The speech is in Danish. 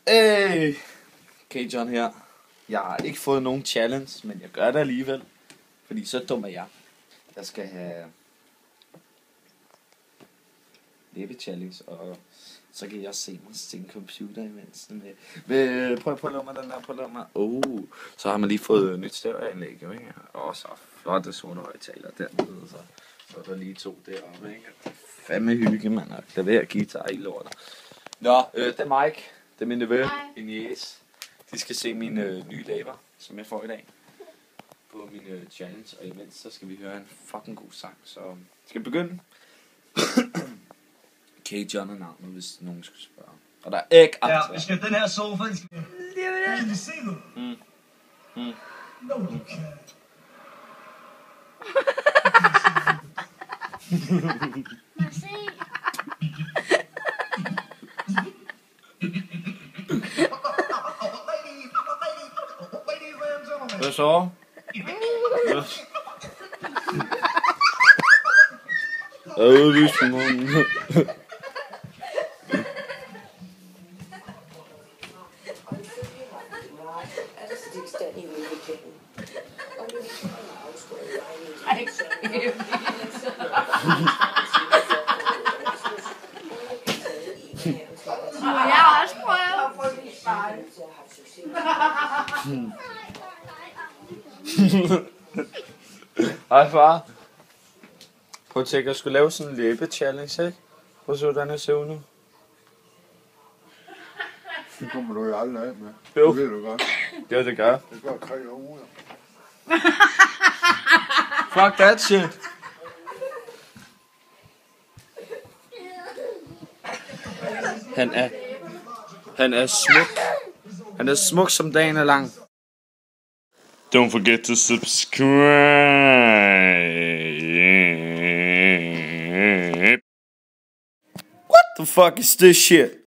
Okay, John her. Jeg har ikke fået nogen challenge, men jeg gør det alligevel. Fordi så dum er jeg. Jeg skal have læbe challenge, og så kan jeg se mig til en computer imens. Prøv at lukke mig den der, prøv at lukke mig. Så har man lige fået nyt stereoanlæg, jo, ikke? Og så flotte sonehøjtaler dernede, så er der lige 2 deroppe, ikke? Fandme hygge, mand, og klaver, guitar i lortet. Nå, det er Mike, det er min nevø, en jæs. De skal se mine nye læber, som jeg får i dag. På min challenge, og imens så skal vi høre en fucking god sang, så skal vi begynde? Okay, John er navnet, hvis nogen skulle spørge. Og der er ikke ja, vi skal den her sofa, kan vi se det? No, du kan. Lad os se. Hvad så? Jeg har også prøvet. Hej far. Prøv at tænke, at jeg skulle lave sådan en læbe-challenge, ikke? Prøv at se, hvordan jeg ser ud nu. Det kommer du jo aldrig af med. Jo. Det ved du godt. Ja, det gør. Det går 3 uger. Fuck that shit. Han er smuk. Han er smuk, som dagen er lang. Don't forget to subscribe. What the fuck is this shit?